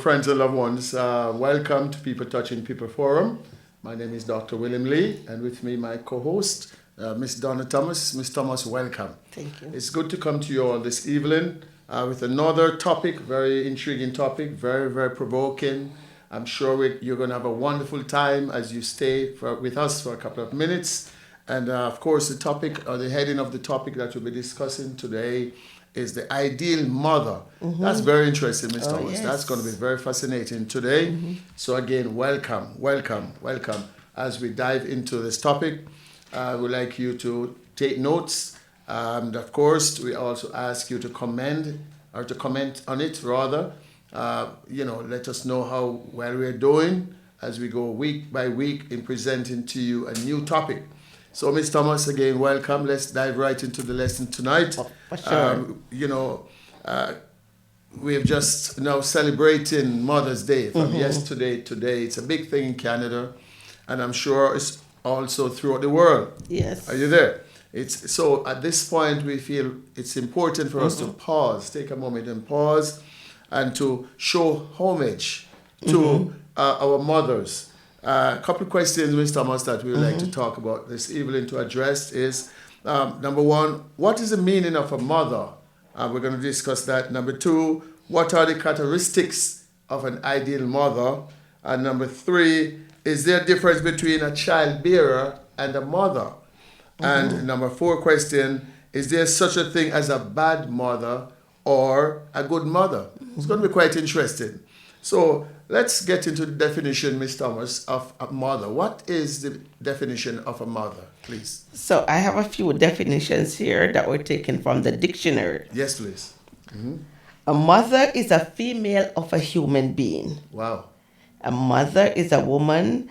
friends and loved ones, welcome to People Touching People Forum. My name is Dr. William Lee, and with me, my co-host, Miss Donna Thomas. Miss Thomas, welcome. Thank you. It's good to come to you all this evening with another topic, very intriguing topic, very, very provoking. I'm sure you're going to have a wonderful time as you stay with us for a couple of minutes. And of course, the topic, or the heading of the topic that we'll be discussing today is the ideal mother. Mm-hmm. That's very interesting, Ms. Thomas. Yes. That's going to be very fascinating today. Mm-hmm. So again, welcome as we dive into this topic. We'd like you to take notes. And of course, we also ask you to comment on it rather. Let us know how well we're doing as we go week by week in presenting to you a new topic. So, Ms. Thomas, again, welcome. Let's dive right into the lesson tonight. Oh, for sure. We're just now celebrating Mother's Day from yesterday to today. It's a big thing in Canada, and I'm sure it's also throughout the world. Yes. Are you there? So at this point, we feel it's important for us to pause, take a moment and pause, and to show homage to our mothers. A couple of questions, Ms. Thomas, that we would like to talk about this evening to address is, number one, what is the meaning of a mother? We're going to discuss that. Number two, what are the characteristics of an ideal mother? And number three, is there a difference between a child bearer and a mother? And number four question, is there such a thing as a bad mother or a good mother? It's going to be quite interesting. So let's get into the definition, Ms. Thomas, of a mother. What is the definition of a mother, please? So I have a few definitions here that were taken from the dictionary. Yes, please. Mm-hmm. A mother is a female of a human being. Wow. A mother is a woman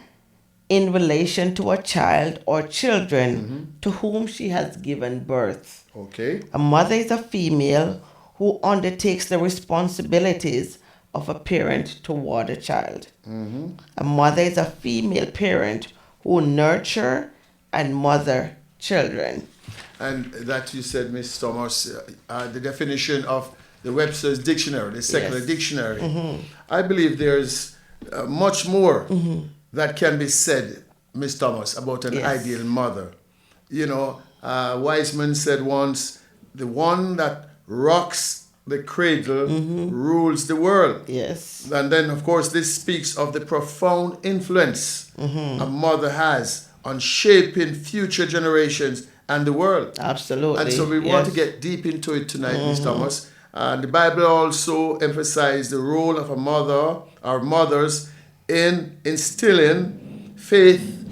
in relation to a child or children to whom she has given birth. Okay. A mother is a female who undertakes the responsibilities of a parent toward a child. A mother is a female parent who nurture and mother children. And that you said, Ms. Thomas, the definition of the Webster's Dictionary, the secular dictionary. I believe there's much more that can be said, Ms. Thomas, about an ideal mother. Wiseman said once, the one that rocks the cradle rules the world. Yes. And then, of course, this speaks of the profound influence a mother has on shaping future generations and the world. Absolutely. And so we want to get deep into it tonight, Ms. Thomas. And the Bible also emphasizes the role of a mother, our mothers, in instilling faith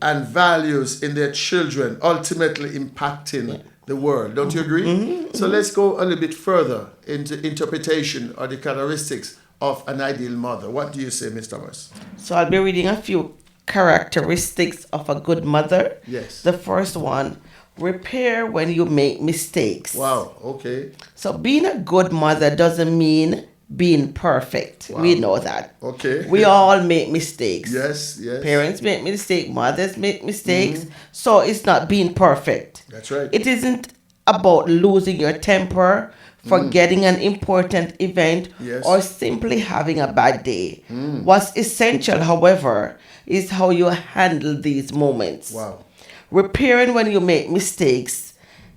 and values in their children, ultimately impacting the world. Don't you agree? So let's go a little bit further into interpretation or the characteristics of an ideal mother. What do you say, Ms. Thomas? So I'll be reading a few characteristics of a good mother. Yes. The first one, repair when you make mistakes. Wow, okay. So being a good mother doesn't mean being perfect. Wow. We know that. Okay. We all make mistakes. Yes. Parents make mistakes, mothers make mistakes. So it's not being perfect. That's right. It isn't about losing your temper, forgetting an important event, or simply having a bad day. What's essential, however, is how you handle these moments. Wow. Repairing when you make mistakes.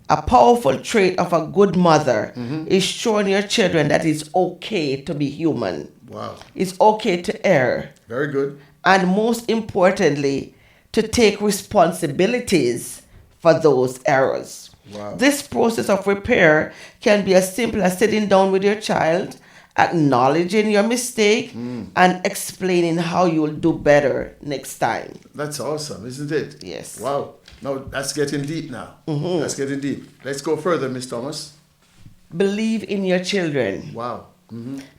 A powerful trait of a good mother is showing your children that it's okay to be human. Wow. It's okay to err. Very good. And most importantly, to take responsibilities for those errors. Wow. This process of repair can be as simple as sitting down with your child, acknowledging your mistake, and explaining how you'll do better next time. That's awesome, isn't it? Yes. Wow. Now, that's getting deep now. That's getting deep. Let's go further, Ms. Thomas. Believe in your children. Wow.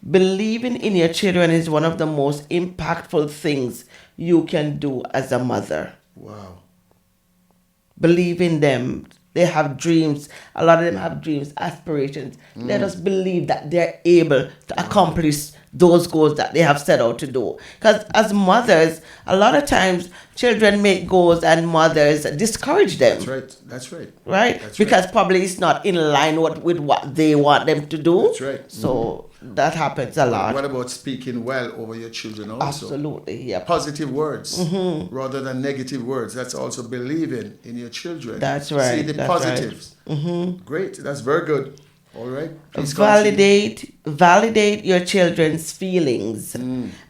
Believing in your children is one of the most impactful things you can do as a mother. Wow. Believe in them. They have dreams. A lot of them have dreams, aspirations. Let us believe that they're able to accomplish those goals that they have set out to do. Because as mothers, a lot of times children make goals and mothers discourage them. That's right. That's right. Right? That's Because right. probably it's not in line with what they want them to do. That's right. So that happens a lot. What about speaking well over your children also? Absolutely, yeah. Positive words rather than negative words. That's also believing in your children. That's right, See the that's right. positives. Great. That's very good. All right. Please continue. Validate your children's feelings.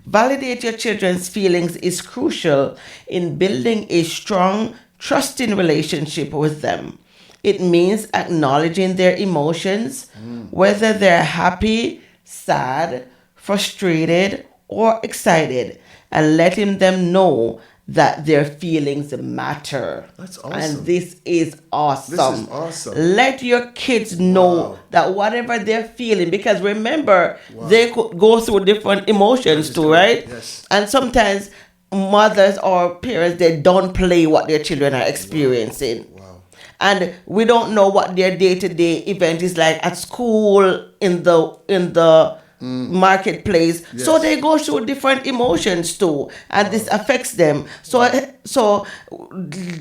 Validate your children's feelings is crucial in building a strong, trusting relationship with them. It means acknowledging their emotions, whether they're happy, sad, frustrated, or excited, and letting them know that their feelings matter. That's awesome. And this is awesome. This is awesome. Let your kids know Wow. that whatever they're feeling, because remember, Wow. they could go through different emotions That is too, correct. right? Yes. And sometimes mothers or parents, they don't play what their children are experiencing. Wow. And we don't know what their day-to-day event is like at school, in the marketplace. So Yes. they go through different emotions too, and this affects them. So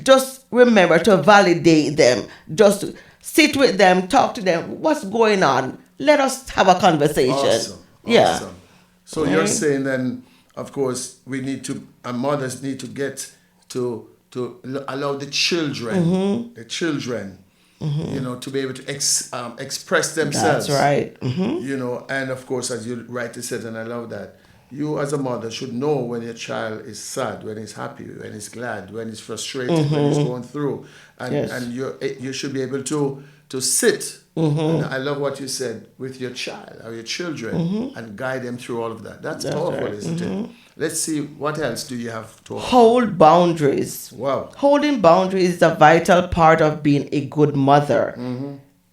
just remember to validate them. Just sit with them, talk to them. What's going on? Let us have a conversation. Awesome. Yeah. Awesome. So you're Right. saying then, of course, we need to, and mothers need to get to allow the children, to be able to express themselves. That's right. And of course, as you rightly said, and I love that, you as a mother should know when your child is sad, when he's happy, when he's glad, when he's frustrated, when he's going through, and Yes. and you should be able to sit. And I love what you said, with your child or your children and guide them through all of that. That's powerful, right. isn't it? Let's see, what else do you have to offer? Hold boundaries. Wow. Holding boundaries is a vital part of being a good mother.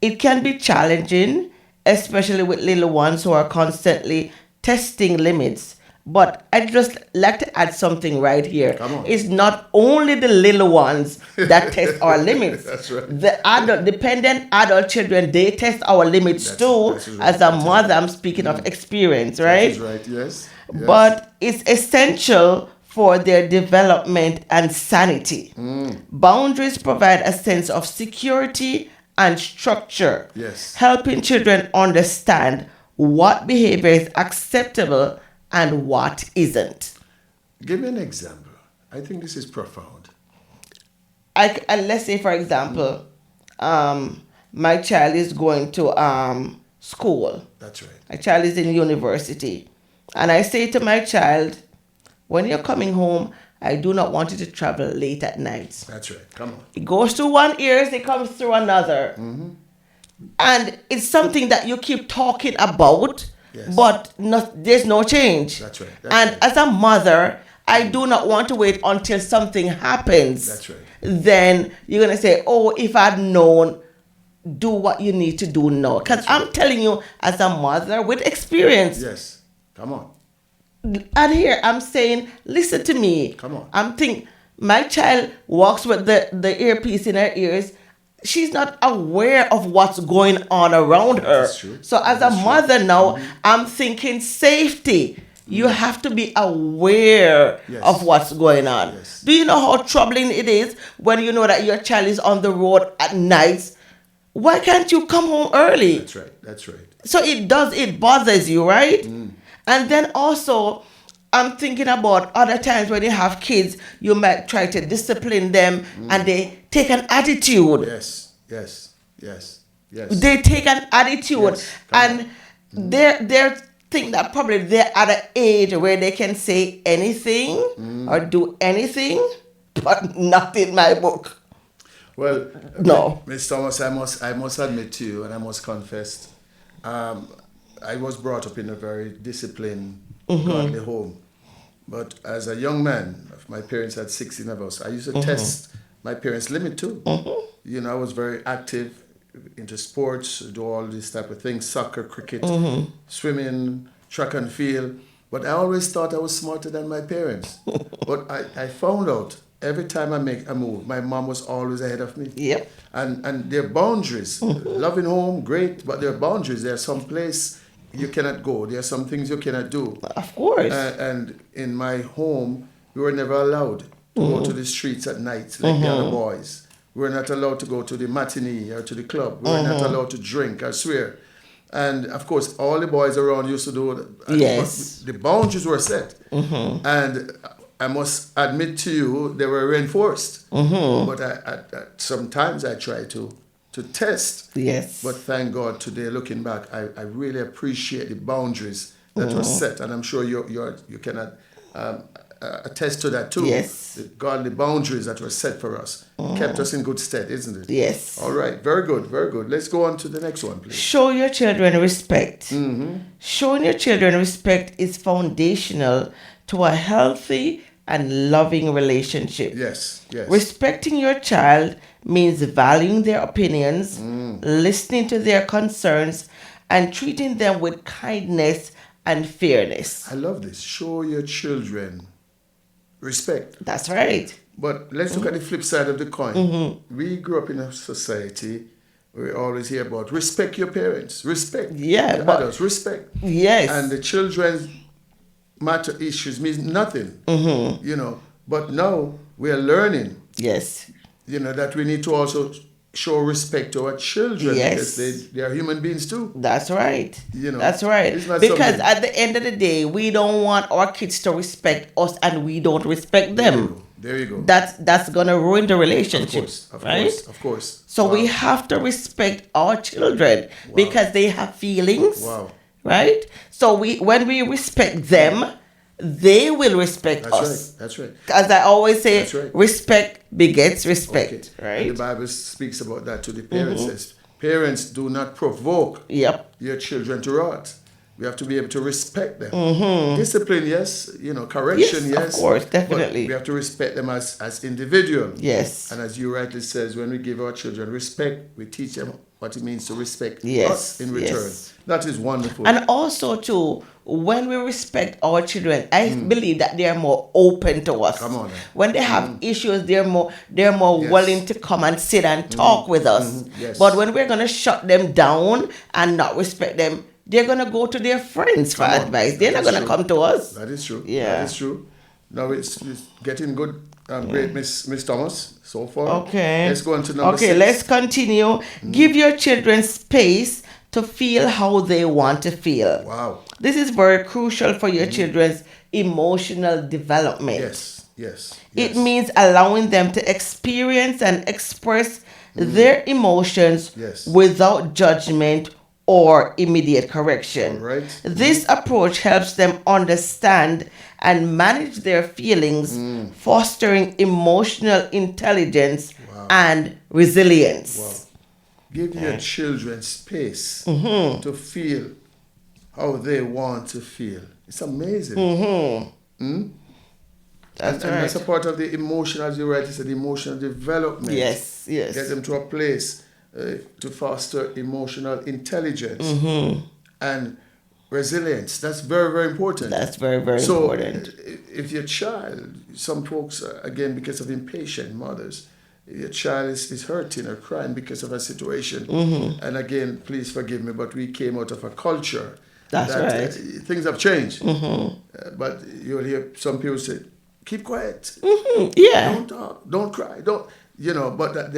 It can be challenging, especially with little ones who are constantly testing limits. But I'd just like to add something right here. Come on. It's not only the little ones that test our limits. That's right. The dependent adult children, they test our limits too. That is right. As a That is mother, right. I'm speaking of experience, right? That's right, yes. Yes. But it's essential for their development and sanity. Boundaries provide a sense of security and structure, Yes. helping children understand what behavior is acceptable and what isn't. Give me an example. I think this is profound. And let's say, for example, my child is going to school. That's right. My child is in university. And I say to my child, when you're coming home, I do not want you to travel late at night. That's right. Come on. It goes through one ear, it comes through another. And it's something that you keep talking about, Yes. but there's no change. That's right. And as a mother, I do not want to wait until something happens. That's right. Then you're going to say, oh, if I'd known, do what you need to do now. Because I'm telling you, as a mother with experience, Yes. Come on. and here I'm saying, listen to me. Come on. I'm thinking, my child walks with the earpiece in her ears. She's not aware of what's going on around her. That's true. So as That's a true. mother now, I'm thinking safety. You have to be aware Yes. of what's going on. Yes. Do you know how troubling it is when you know that your child is on the road at night? Why can't you come home early? That's right. That's right. So it bothers you, right? And then also, I'm thinking about other times when you have kids, you might try to discipline them and they take an attitude. Yes. Yes. Yes. Yes. They take an attitude Yes, come and they're think that probably they're at an age where they can say anything or do anything, but not in my book. Well, No. Ms. Thomas, I must admit to you, and I must confess, I was brought up in a very disciplined, godly home. But as a young man, my parents had 16 of us, I used to test my parents' limit too. I was very active into sports, do all these type of things, soccer, cricket, swimming, track and field. But I always thought I was smarter than my parents. But I found out every time I make a move, my mom was always ahead of me. Yep. And their boundaries, loving home, great, but their boundaries, there's some place you cannot go. There are some things you cannot do. Of course. And in my home, we were never allowed to go to the streets at night like the other boys. We were not allowed to go to the matinee or to the club. We were not allowed to drink, I swear. And of course, all the boys around used to do. Yes. The boundaries were set. And I must admit to you, they were reinforced. But sometimes I try to test. Yes. But thank God today, looking back, I really appreciate the boundaries that were set. And I'm sure you cannot attest to that too. Yes. The godly boundaries that were set for us kept us in good stead, isn't it? Yes. All right. Very good. Very good. Let's go on to the next one, please. Show your children respect. Showing your children respect is foundational to a healthy and loving relationship. Yes. Yes. Respecting your child means valuing their opinions, listening to their concerns, and treating them with kindness and fairness. I love this. Show your children respect. That's right. But let's look at the flip side of the coin. We grew up in a society where we always hear about respect your parents, respect Yeah, the but- adults, respect. Yes. And the children's matter issues means nothing, you know. But now we are learning, Yes. you know, that we need to also show respect to our children Yes. because they are human beings too. That's right. You know, that's right. it's not Because something- at the end of the day, we don't want our kids to respect us, and we don't respect them. There you go. That's gonna ruin the Of relationship, course, of right? course, of course. So Wow. we have to respect our children because they have feelings, Wow. right? So when we respect them, they will respect That's us. right. That's right. As I always say, That's right. respect begets respect, Okay. right? And the Bible speaks about that to the parents. Says, parents, do not provoke Yep. your children to wrath. We have to be able to respect them. Discipline, yes. You know, correction, Yes, of yes. course, but definitely. we have to respect them as individuals. Yes. And as you rightly says, when we give our children respect, we teach them what it means to respect Yes, us in return. yes. That is wonderful. And also too, when we respect our children, I believe that they are more open to us. Come on now. When they have issues, they're more Yes. willing to come and sit and talk with us. Yes. But when we're gonna shut them down and not respect them, they're gonna go to their friends for Come on. advice. They're not That's gonna true. come to us. That is true. Yeah. That is true. Now it's getting good. Great, Miss Thomas, so far. Okay. Let's go on to number Okay, 6. let's continue. Give your children space to feel how they want to feel. Wow. This is very crucial for your children's emotional development. Yes. Yes. It yes. means allowing them to experience and express their emotions Yes. without judgment or immediate correction. All right. This approach helps them understand and manage their feelings, fostering emotional intelligence and resilience. Wow. Give your children space to feel how they want to feel. It's amazing. That's And right. that's a part of the emotional, as you rightly said, emotional development. Yes, yes. Get them to a place to foster emotional intelligence and resilience. That's very, very important. That's very, very So, important. if your child, some folks, again, because of impatient mothers, your child is hurting or crying because of a situation. And again, please forgive me, but we came out of a culture That's that right. things have changed. But you'll hear some people say, keep quiet. Yeah. Don't talk. Don't cry. Don't, you know, but that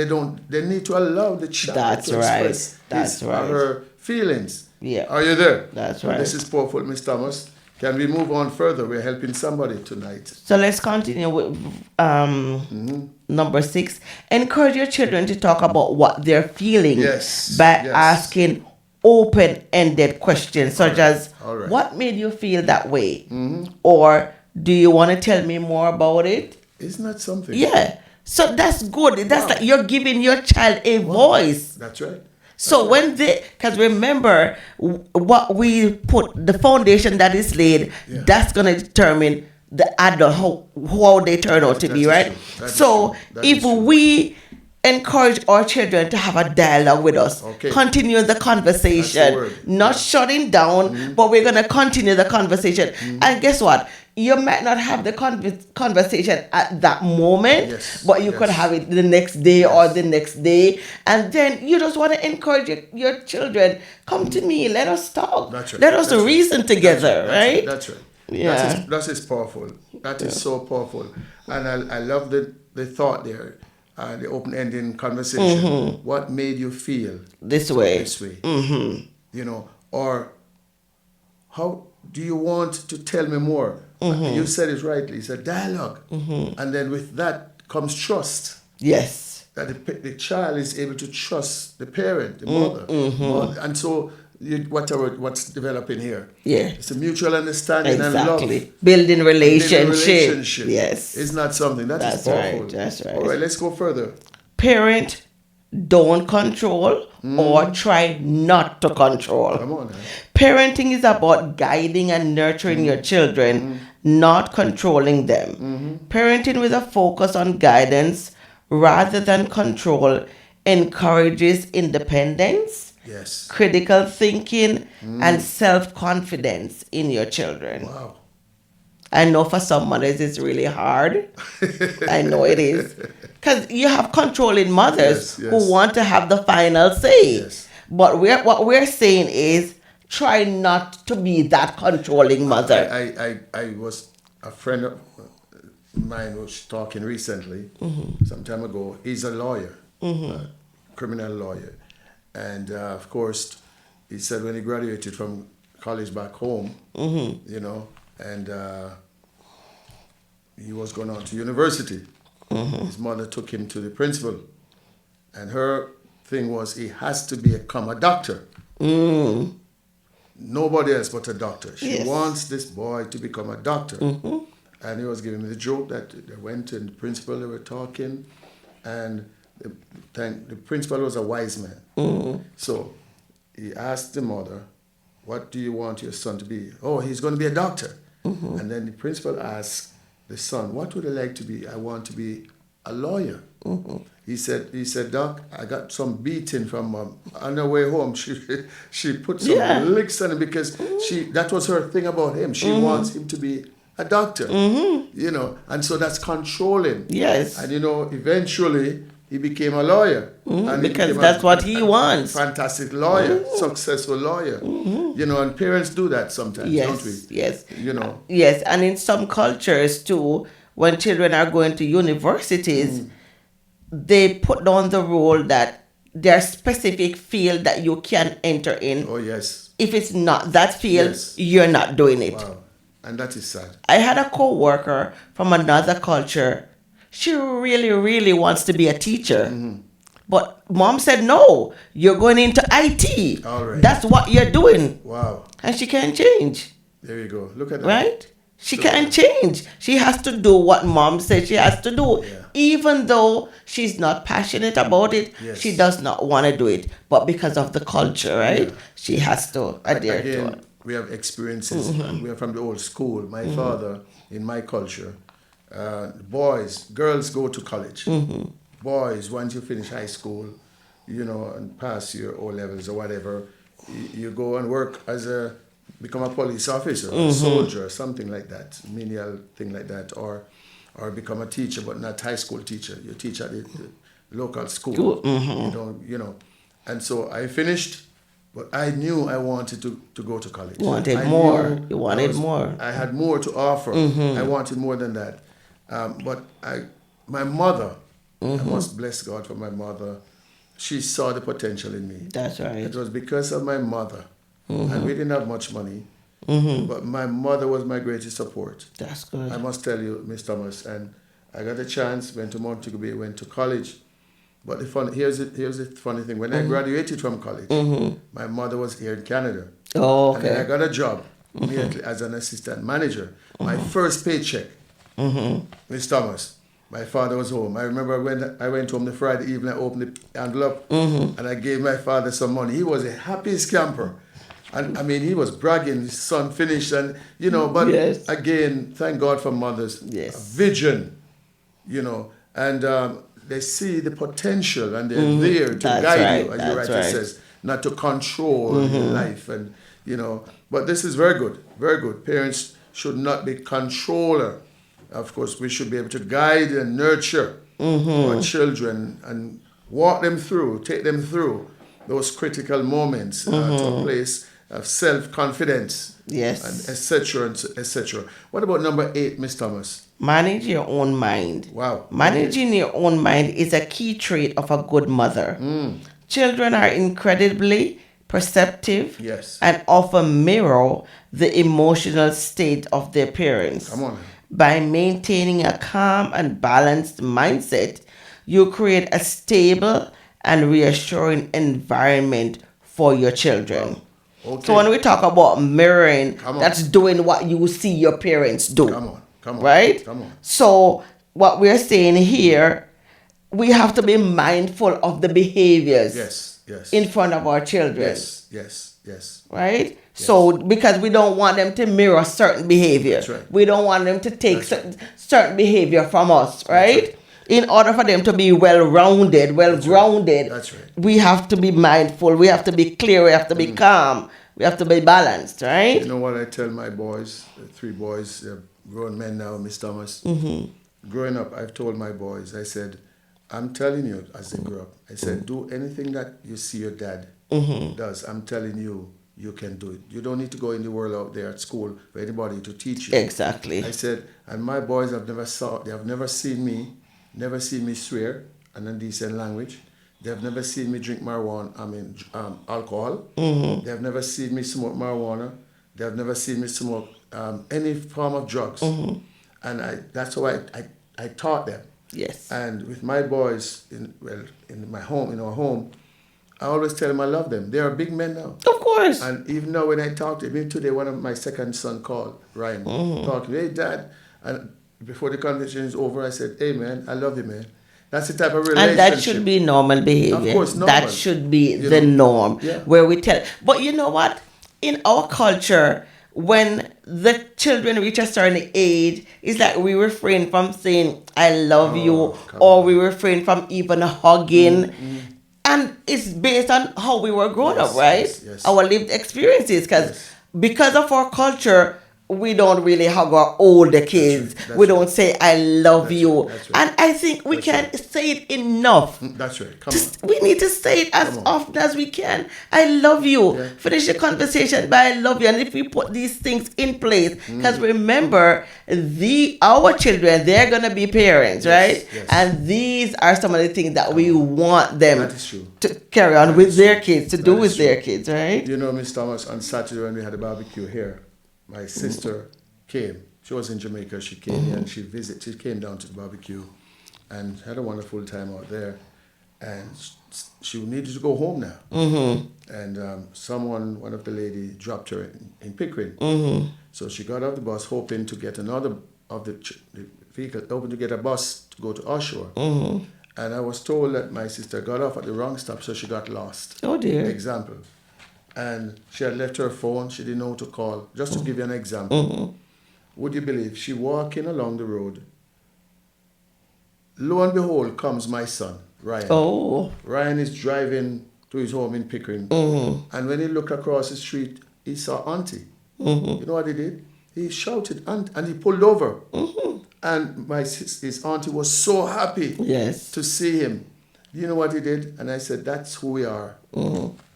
they need to allow the child That's to right. express That's his right. or her feelings. Yeah. Are you there? That's So right. This is powerful, Miss Thomas. Can we move on further? We're helping somebody tonight. So let's continue with number 6. Encourage your children to talk about what they're feeling Yes, by yes. asking open-ended questions such as, all right. what made you feel that way? Or, do you want to tell me more about it? Isn't that something? Yeah. So that's good. That's Wow. like you're giving your child a voice. That's right. So when they, because remember, what we put, the foundation that is laid, Yeah. that's going to determine the adult, how they turn out to That be, is right? true. That is So true. That if is true. we encourage our children to have a dialogue with us, Okay. continue the That's the conversation, word. not shutting down, but we're going to continue the conversation. And guess what? you might not have the conversation at that moment, Yes, but you could yes. have it the next day or Yes. the next day. And then you just want to encourage your children, come to me, let us talk. That's right. Let us That's right. reason together, That's right. right? That's right. Yeah. That is powerful. That is so powerful. And I love the thought there, the open ending conversation. What made you feel This way. this way? You know, or how do you want to tell me more? You said it rightly. It's a dialogue. And then with that comes trust. Yes. That the child is able to trust the parent, the mother. And so what's developing here. Yeah. It's a mutual understanding and Exactly. love. Building relationship. Relationship. Yes. It's not something that is That's powerful. right. That's right. All right, let's go further. Parent, don't control or try not to control. Come on now. Parenting is about guiding and nurturing your children, not controlling them. Parenting with a focus on guidance rather than control encourages independence, Yes. critical thinking, and self confidence in your children. Wow. I know for some mothers it's really hard. I know it is. Because you have controlling mothers Yes, yes. who want to have the final say. Yes. But what we're saying is try not to be that controlling mother. I was a friend of mine was talking recently, some time ago. He's a lawyer, a criminal lawyer. And of course, he said when he graduated from college back home, you know, and he was going on to university. His mother took him to the principal. And her thing was he has to become a doctor. Nobody else but a doctor. She Yes. wants this boy to become a doctor. And he was giving me the joke that they went and the principal, they were talking, and the principal was a wise man. So he asked the mother, what do you want your son to be? Oh, he's going to be a doctor. And then the principal asked the son, what would I like to be? I want to be a lawyer. He said, Doc, I got some beating from on her way home. She put some Yeah. licks on him because that was her thing about him. She wants him to be a doctor, you know, and so that's controlling. Yes. And you know, eventually he became a lawyer, and he Because became that's what he wants. Fantastic lawyer, successful lawyer. You know, and parents do that sometimes, don't we? Yes. You know. Yes, and in some cultures too, when children are going to universities, they put down the rule that there's specific field that you can enter in. Oh yes. If it's not that field, Yes. you're not doing it. Wow. And that is sad. I had a co-worker from another culture. She really, really wants to be a teacher. But mom said, no, you're going into IT. All right. That's what you're doing. Wow. And she can't change, There you go. Look at that. right? She So- can't change. She has to do what mom said she has to do. Yeah. Even though she's not passionate about it, Yes. she does not want to do it. But because of the culture, right? Yeah. She has to adhere to Again, it. we have experiences. And we are from the old school. My father, in my culture, girls go to college. Boys, once you finish high school, you know, and pass your O levels or whatever, you go and work become a police officer, or a soldier, or something like that, menial thing like that, or become a teacher, but not high school teacher. You teach at the local school. You don't, you know. And so I finished, but I knew I wanted to go to college. You wanted I more. knew You wanted I more. I had more to offer. I wanted more than that. But my mother, I must bless God for my mother. She saw the potential in me. That's right. It was because of my mother. And we didn't have much money. But my mother was my greatest support. That's good. I must tell you, Miss Thomas. And I got a chance, went to Montego Bay, went to college. But here's the funny thing. When I graduated from college, my mother was here in Canada. Oh, And then I okay. got a job immediately as an assistant manager. My first paycheck, Miss Thomas. My father was home. I remember when I went home the Friday evening, I opened the envelope and I gave my father some money. He was a happy scamper. And I mean, he was bragging, his son finished, and you know, but Yes. again, thank God for mothers. Yes. A vision, you know, and they see the potential and they're there to That's guide right, you, as that's your writer right. says, not to control your life. And, you know, but this is very good, very good. Parents should not be controller. Of course, we should be able to guide and nurture our children and walk them through, take them through those critical moments to a place of self-confidence. Yes. And etc. and etc. What about number 8, Miss Thomas? Manage your own mind. Wow. Managing your own mind is a key trait of a good mother. Children are incredibly perceptive Yes. and often mirror the emotional state of their parents. Come on. By maintaining a calm and balanced mindset, you create a stable and reassuring environment for your children. Okay. So when we talk about mirroring, Come on. that's doing what you see your parents do. Come on. Right? Come on. So what we're saying here, we have to be mindful of the behaviors Yes. in front of our children. Yes. Right? So because we don't want them to mirror certain behavior. That's right. We don't want them to take That's certain behavior from us, right? right. In order for them to be well-rounded, well-grounded, That's right. we have to be mindful, we have to be clear, we have to be calm, we have to be balanced, right? You know what I tell my boys, the 3 boys, they're grown men now, Miss Thomas. Growing up, I've told my boys, I said, I'm telling you, as they grow up, I said, do anything that you see your dad does. I'm telling you, you can do it. You don't need to go in the world out there at school for anybody to teach you. Exactly. I said, and my boys have never seen me swear an indecent language. They've never seen me drink alcohol. They've never seen me smoke marijuana. They've never seen me smoke any form of drugs. And that's how I taught them. Yes. And with my boys in our home, I always tell them I love them. They are big men now. Of course. And even now when I talk to them, even today, one of my second son called, Ryan, talking, hey, Dad. And before the conversation is over, I said, hey, man, I love you, man. That's the type of relationship. And that should be normal behavior. Of course, normal. That should be the norm. Yeah. Where we tell. But you know what? In our culture, when the children reach a certain age, it's like we refrain from saying, I love you, or we refrain from even hugging. And it's based on how we were grown up, right? Yes. Our lived experiences. Because of our culture, we don't really hug our older kids. That's we right. don't say, I love you. That's right. And I think we can't say it enough. That's right. Come on. We need to say it as often as we can. I love you. Yeah. Finish the conversation by I love you. And if we put these things in place, because remember, our children, they're going to be parents, right? Yes. And these are some of the things that we want them That is true. to carry on with their kids, to do That with is their true. kids, right? You know, Miss Thomas, on Saturday when we had a barbecue here, my sister came. She was in Jamaica. She came here and she came down to the barbecue and had a wonderful time out there. And she needed to go home now. And one of the ladies dropped her in Pickering. So she got off the bus hoping to get another of the vehicle, hoping to get a bus to go to Oshawa. And I was told that my sister got off at the wrong stop, so she got lost. Oh, dear. Example. And she had left her phone. She didn't know who to call. Just to give you an example. Would you believe she walking along the road? Lo and behold, comes my son, Ryan. Oh. Ryan is driving to his home in Pickering. And when he looked across the street, he saw Auntie. You know what he did? He shouted, Aunt, and he pulled over. And his auntie was so happy to see him. You know what he did? And I said, that's who we are.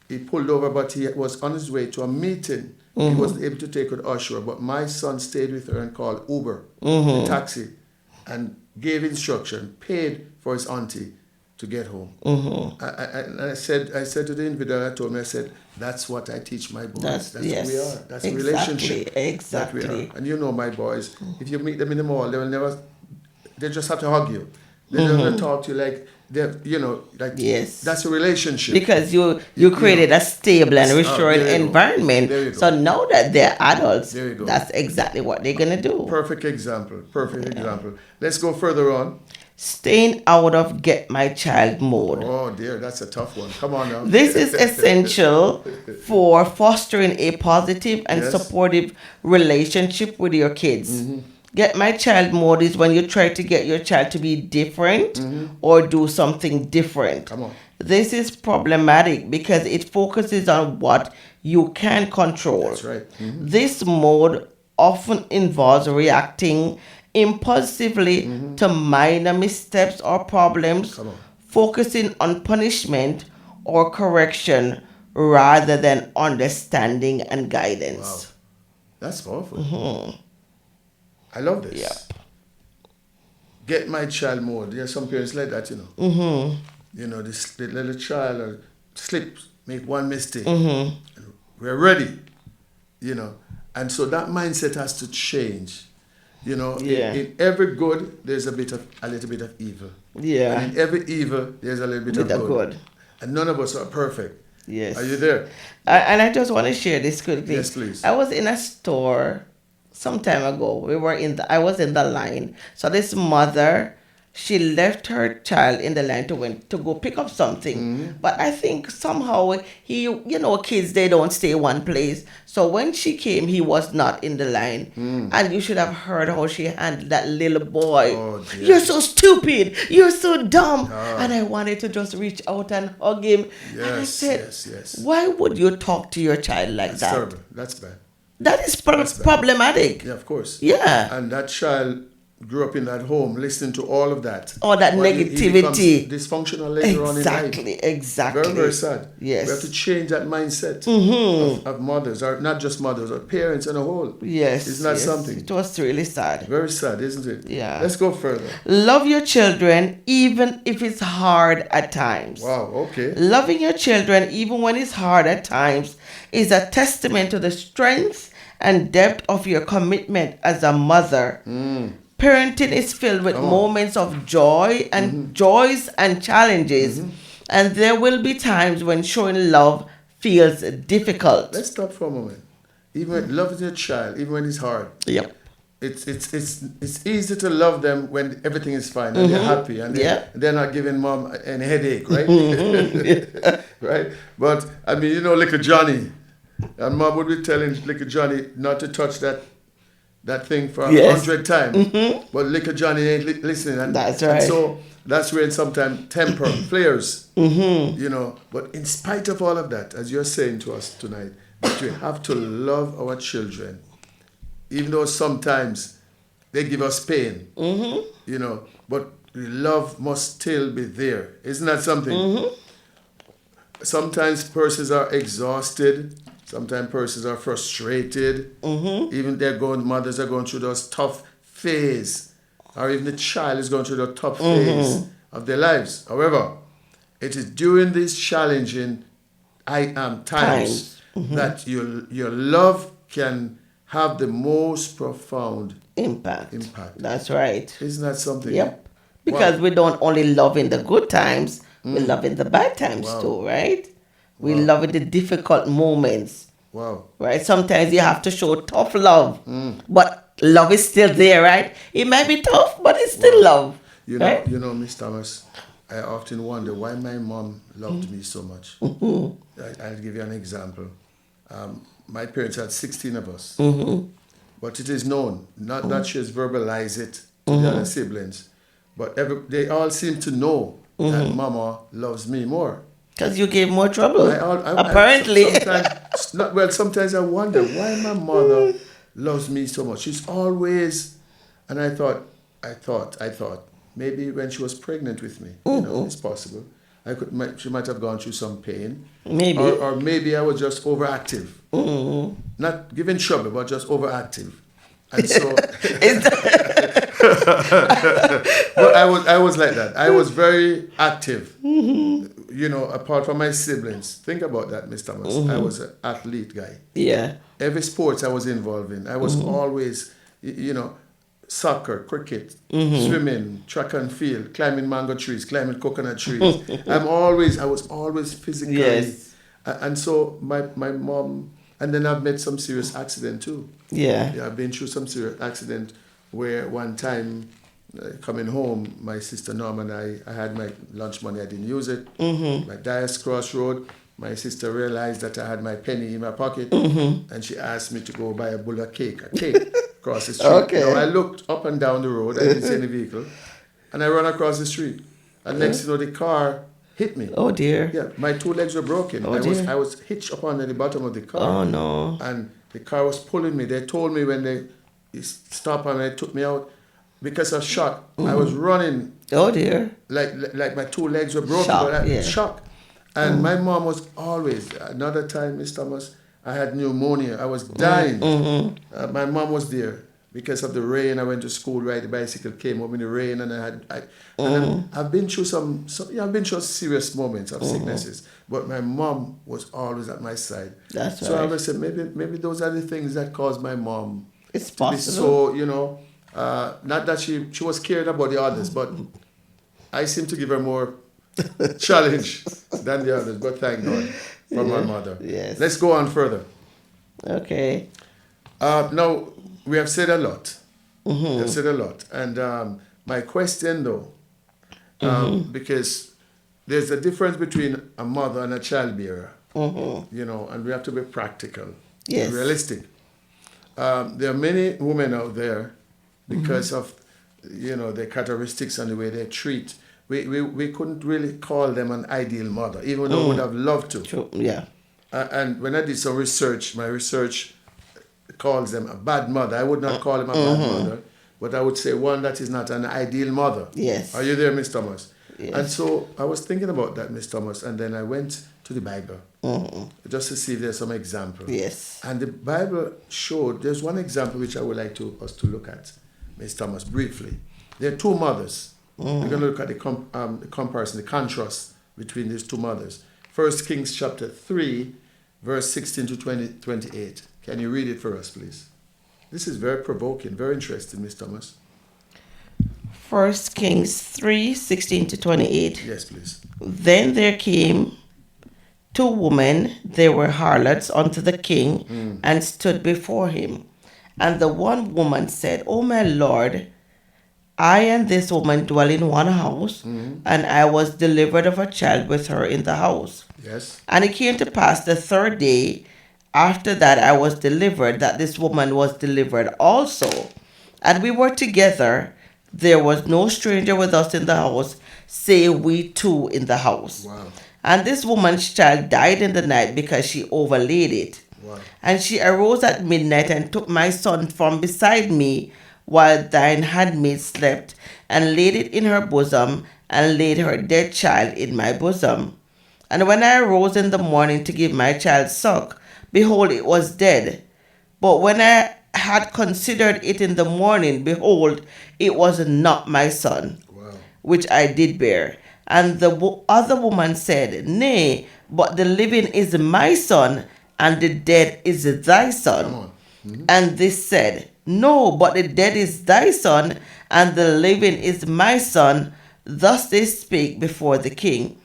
He pulled over, but he was on his way to a meeting. He wasn't able to take her to Oshawa, but my son stayed with her and called Uber, the taxi, and gave instruction, paid for his auntie to get home. I said to the individual, I told him, I said, that's what I teach my boys. That's who we are. That's a relationship. Exactly. That we are. And you know my boys, if you meet them in the mall, they just have to hug you. They don't talk to you like, that's a relationship. Because you created a stable and restored environment. So now that they're adults, that's exactly what they're going to do. Perfect example. Let's go further on. Staying out of get my child mode. Oh dear, that's a tough one. Come on now. This is essential for fostering a positive and supportive relationship with your kids. Get my child mode is when you try to get your child to be different or do something different. Come on. This is problematic because it focuses on what you can control. That's right. This mode often involves reacting impulsively to minor missteps or problems, Come on. focusing on punishment or correction rather than understanding and Wow. guidance. That's powerful. I love this. Yep. Get my child mode. There are some parents like that, you know. You know, the little child slips, make one mistake. And we're ready, you know. And so that mindset has to change. You know, Yeah. in every good, there's a little bit of evil. Yeah. And in every evil, there's a little bit of good. And none of us are perfect. Yes. Are you there? And I just want to share this quickly. Yes, please. I was in a store some time ago. I was in the line. So this mother, she left her child in the line to go pick up something. But I think somehow kids, they don't stay one place. So when she came, he was not in the line. And you should have heard how she handled that little boy. Oh, dear. You're so stupid. You're so dumb. And I wanted to just reach out and hug him. And I Yes, said, yes. why would you talk to your child like That's that? terrible. That's bad. That is That's bad. problematic. Yeah, of course. Yeah. And that child grew up in that home, listening to all of that. All that But he negativity. becomes dysfunctional later on in life. Exactly. Very, very sad. Yes. We have to change that mindset of mothers, or not just mothers, or parents in a whole. Yes. Isn't that yes. something? It was really sad. Very sad, isn't it? Yeah. Let's go further. Love your children even if it's hard at times. Wow, okay. Loving your children even when it's hard at times is a testament to the strength and depth of your commitment as a mother. Parenting is filled with moments of joy and joys and challenges, and there will be times when showing love feels difficult. Let's stop for a moment. Even loving your child, even when it's hard. Yep. It's easy to love them when everything is fine and they're happy and they're not giving mom an headache, right? Right? But I mean, you know, little Johnny, and mom would be telling little Johnny not to touch that thing for 100 times. But little Johnny ain't listening. And, That's right. And so that's where sometimes temper flares, you know. But in spite of all of that, as you're saying to us tonight, that we have to love our children, even though sometimes they give us pain, you know, but love must still be there. Isn't that something? Sometimes persons are exhausted. Sometimes persons are frustrated. Even mothers are going through those tough phase, or even the child is going through the tough phase of their lives. However, it is during these challenging times that your love can have the most profound Impact. impact. That's right. Isn't that something? Yep. Because we don't only love in the good times, we love in the bad times too, right? We love in the difficult moments. Wow. Right? Sometimes you have to show tough love. But love is still there, right? It might be tough, but it's still love. You know, Miss Thomas, I often wonder why my mom loved me so much. I'll give you an example. My parents had 16 of us. But it is known, not that she has verbalized it to the other siblings, but they all seem to know that Mama loves me more. Because you gave more trouble. Apparently. Sometimes I wonder why my mother loves me so much. She's always, and I thought, maybe when she was pregnant with me, you know, it's possible. She might have gone through some pain. Maybe. Or maybe I was just overactive. Not giving trouble, but just overactive. And so, but I was like that. I was very active. You know, apart from my siblings. Think about that, Mr. Thomas. I was an athlete guy. Yeah. Every sports I was involved in, I was always, you know, soccer, cricket, swimming, track and field, climbing mango trees, climbing coconut trees. I was always physically. Yes. And so my mom, and then I've met some serious accident too. Yeah. I've been through some serious accident where one time coming home, my sister Norma and I had my lunch money, I didn't use it. My Dias Crossroad, my sister realized that I had my penny in my pocket and she asked me to go buy a bowl of cake, across the street. Okay. You know, I looked up and down the road, I didn't see any vehicle, and I ran across the street. And next thing you know, the car hit me. Oh dear. Yeah, my two legs were broken. Oh, dear. I was hitched up under the bottom of the car. Oh no. And The car was pulling me. They told me when they stopped and they took me out because of shock. I was running Oh dear. like my two legs were broken. Shock, but yeah. Shock. And my mom was always, another time, Miss Thomas, I had pneumonia. I was dying. My mom was there. Because of the rain, I went to school, ride the bicycle, came home in the rain, and I've been through I've been through serious moments of sicknesses, but my mom was always at my side. That's So I right. always said, maybe those are the things that caused my mom It's to be possible. so, not that she was caring about the others, but I seem to give her more challenge than the others, but thank God for my mother. Yes. Let's go on further. Okay. Now, we have said a lot. We have said a lot. And my question, though, because there's a difference between a mother and a childbearer, and we have to be practical, Yes. realistic. There are many women out there, because of, their characteristics and the way they treat. We couldn't really call them an ideal mother, even though we would have loved to. True. Yeah. And when I did some research, my research calls them a bad mother. I would not call them a bad mother, but I would say one that is not an ideal mother. Yes. Are you there, Miss Thomas? Yes. And so I was thinking about that, Miss Thomas, and then I went to the Bible just to see if there's some example. Yes. And the Bible showed, there's one example which I would like us to look at, Miss Thomas, briefly. There are two mothers. We're going to look at the comparison, the contrast between these two mothers. 1 Kings chapter 3, verse 16 to 28. Can you read it for us, please? This is very provoking, very interesting, Miss Thomas. 1 Kings 3:16-28. Yes, please. Then there came two women, they were harlots, unto the king, and stood before him. And the one woman said, O my lord, I and this woman dwell in one house, and I was delivered of a child with her in the house. Yes. And it came to pass the third day after that I was delivered, that this woman was delivered also. And we were together. There was no stranger with us in the house, save we two in the house. Wow. And this woman's child died in the night because she overlaid it. Wow. And she arose at midnight and took my son from beside me while thine handmaid slept, and laid it in her bosom, and laid her dead child in my bosom. And when I arose in the morning to give my child suck, behold, it was dead. But when I had considered it in the morning, behold, it was not my son, Wow. which I did bear. And the other woman said, Nay, but the living is my son, and the dead is thy son. Come on. And this said, No, but the dead is thy son, and the living is my son. Thus they spake before the king.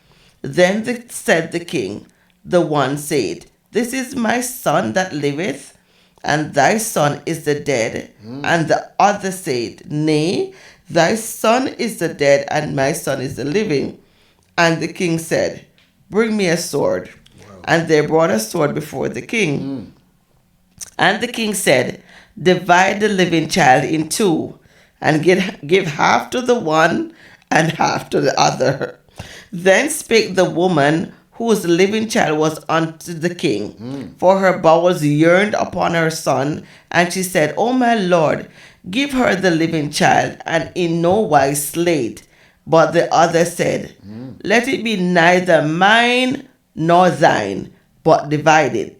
Then said the king, the one said, This is my son that liveth, and thy son is the dead. And the other said, Nay, thy son is the dead, and my son is the living. And the king said, Bring me a sword. Wow. And they brought a sword before the king. And the king said, Divide the living child in two, and give half to the one and half to the other. Then spake the woman whose living child was unto the king, for her bowels yearned upon her son. And she said, O my lord, give her the living child, and in no wise slay it. But the other said, Let it be neither mine nor thine, but divided.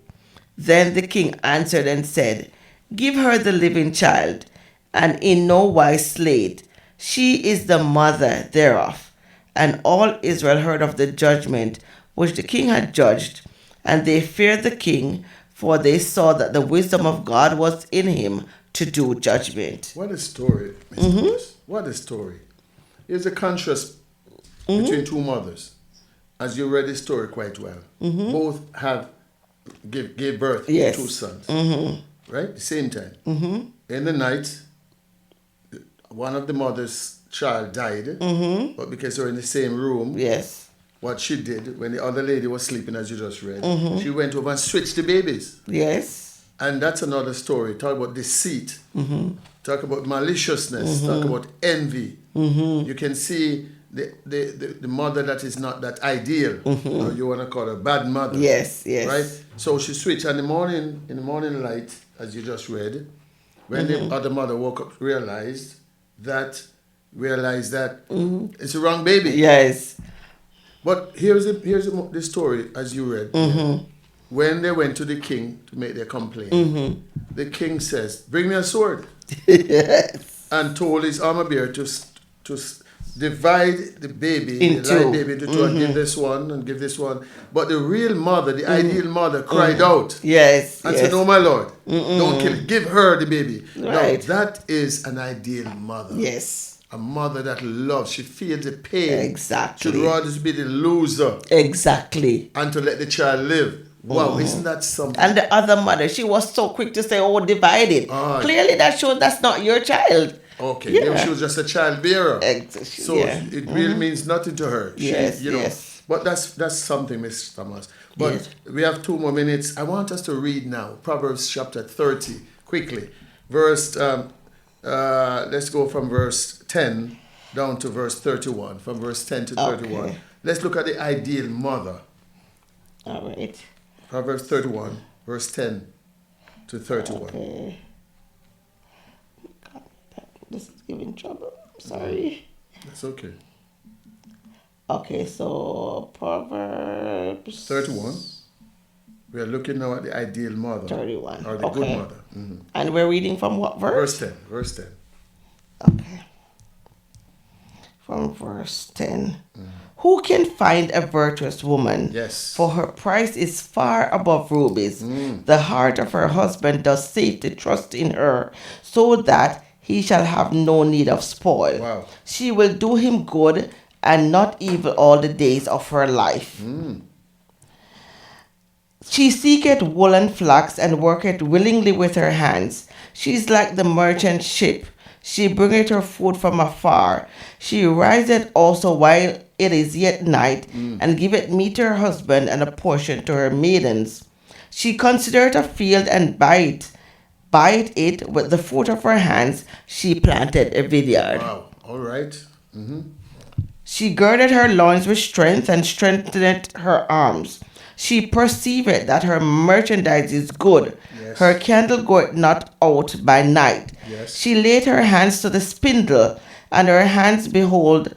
Then the king answered and said, Give her the living child, and in no wise slay it. She is the mother thereof. And all Israel heard of the judgment which the king had judged, and they feared the king, for they saw that the wisdom of God was in him to do judgment. What a story, Mr. Thomas. What a story. Here's a contrast between two mothers. As you read the story quite well. Both gave birth Yes. to two sons. Right? The same time. In the night, one of the mother's child died, but because they were in the same room, Yes. what she did when the other lady was sleeping, as you just read, she went over and switched the babies. Yes. And that's another story. Talk about deceit. Talk about maliciousness. Talk about envy. You can see the mother that is not that ideal, or you want to call her bad mother. Yes, yes. Right? So she switched in the morning light, as you just read, when the other mother woke up, realized that it's the wrong baby. Yes. But here's the story, as you read. When they went to the king to make their complaint, the king says, "Bring me a sword." Yes. And told his armor bearer to divide the baby into two, and give this one and give this one. But the real mother, the ideal mother, cried out. Yes. And said, "No, my lord, don't kill it. Give her the baby." Right. Now, that is an ideal mother. Yes. A mother that loves. She feels the pain. Exactly. She'd rather be the loser Exactly. and to let the child live. Wow, isn't that something? And the other mother, she was so quick to say, "Oh, divide it." Clearly, that shows that's not your child. Okay, Yeah. maybe she was just a child bearer. So Yeah. it really means nothing to her. Yes, you know. yes. But that's something, Mr. Thomas. But Yes. we have 2 more minutes. I want us to read now Proverbs chapter 30 quickly. Let's go from verse 10 down to verse 31. From verse 10 to 31. Okay. Let's look at the ideal mother. All right. Proverbs 31, verse 10 to 31. Okay. God, this is giving trouble. Sorry. That's okay. Okay, so Proverbs 31. We are looking now at the ideal mother. 31. Or the Okay. good mother. And we're reading from what verse? Verse 10. Okay. From verse 10. Who can find a virtuous woman? Yes. For her price is far above rubies. The heart of her husband does safely trust in her, so that he shall have no need of spoil. Wow. She will do him good and not evil all the days of her life. She seeketh wool and flax, and worketh willingly with her hands. She is like the merchant ship. She bringeth her food from afar. She riseth also while it is yet night, and giveth meat to her husband, and a portion to her maidens. She considereth a field, and buyeth it with the fruit of her hands. She planted a vineyard. Wow. All right. She girded her loins with strength, and strengthened her arms. She perceiveth that her merchandise is good. Yes. Her candle goeth not out by night. Yes. She laid her hands to the spindle, and her hands hold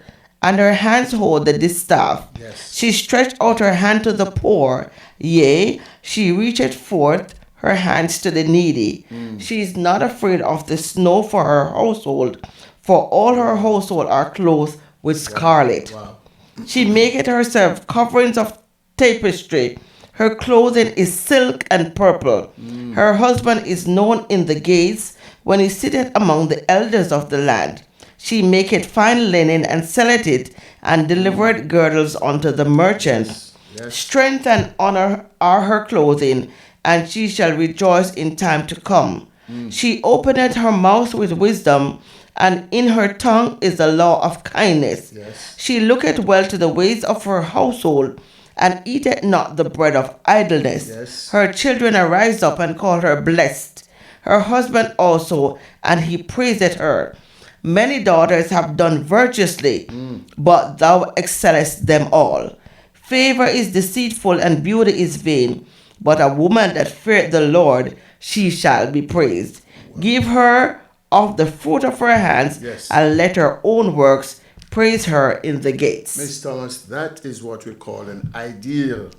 the distaff. Yes. She stretched out her hand to the poor, yea, she reacheth forth her hands to the needy. She is not afraid of the snow for her household, for all her household are clothed with scarlet. Wow. She maketh herself coverings of tapestry. Her clothing is silk and purple. Her husband is known in the gates, when he sitteth among the elders of the land. She maketh fine linen, and selleth it, and delivereth girdles unto the merchants. Yes. Strength and honor are her clothing, and she shall rejoice in time to come. She openeth her mouth with wisdom, and in her tongue is the law of kindness. Yes. She looketh well to the ways of her household, and eateth not the bread of idleness. Yes. Her children arise up and call her blessed. Her husband also, and he praiseth her. Many daughters have done virtuously, but thou excellest them all. Favor is deceitful, and beauty is vain, but a woman that feareth the Lord, she shall be praised. Give her of the fruit of her hands, Yes. and let her own works praise her in the gates. Miss Thomas, that is what we call an ideal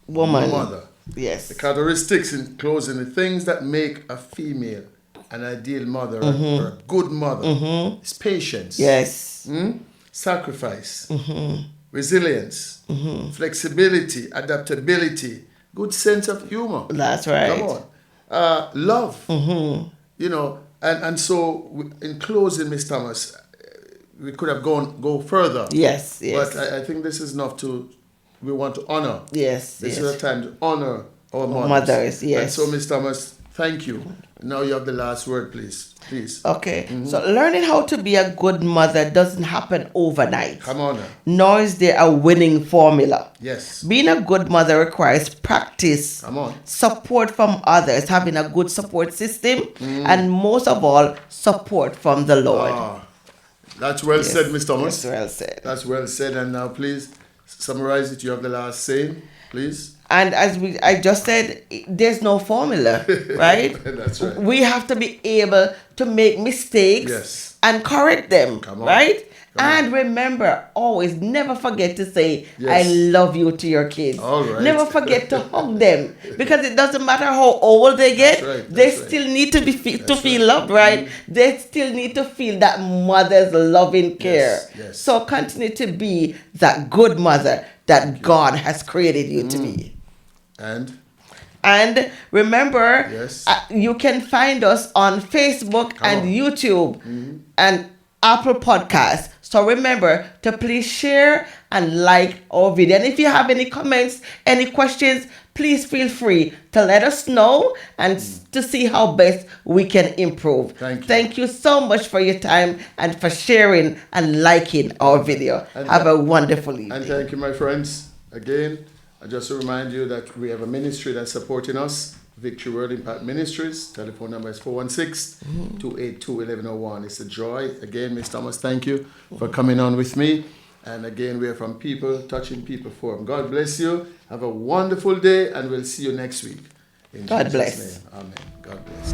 Woman. mother. Yes. The characteristics in closing, the things that make a female an ideal mother or a good mother is patience, Yes. sacrifice, resilience, flexibility, adaptability, good sense of humor. That's right. Come on. Love. You know, and so in closing, Miss Thomas, we could have go further. Yes, yes. But I think this is enough we want to honor. Yes, This yes. is a time to honor our mothers. Mothers, yes. And so, Miss Thomas, thank you. Now you have the last word, please. Please. Okay, so learning how to be a good mother doesn't happen overnight. Come on now. Nor is there a winning formula. Yes. Being a good mother requires practice, Come on. support from others, having a good support system, and most of all, support from the Lord. That's well Yes, said, Mr. Thomas. That's well said. That's well said. And now, please summarize it. You have the last saying, please. And as I just said, there's no formula, right? That's right. We have to be able to make mistakes Yes. and correct them, Come on. right? Come on. And remember, always never forget to say, Yes. I love you to your kids. All right. Never forget to hug them, because it doesn't matter how old they get, That's right, they that's right. still need to be That's feel right. loved, right? They still need to feel that mother's loving care. yes. So continue to be that good mother that God has created you to be. And remember, Yes. you can find us on Facebook and on. YouTube and Apple Podcasts. So remember to please share and like our video. And if you have any comments, any questions, please feel free to let us know and to see how best we can improve. Thank you. Thank you so much for your time and for sharing and liking our video. And have a wonderful evening. And thank you, my friends. Again, I just to remind you that we have a ministry that's supporting us, Victory World Impact Ministries. Telephone number is 416-282-1101. It's a joy. Again, Ms. Thomas, thank you for coming on with me. And again, we are from People Touching People Forum. God bless you. Have a wonderful day, and we'll see you next week. In God Jesus' bless. name. Amen. God bless.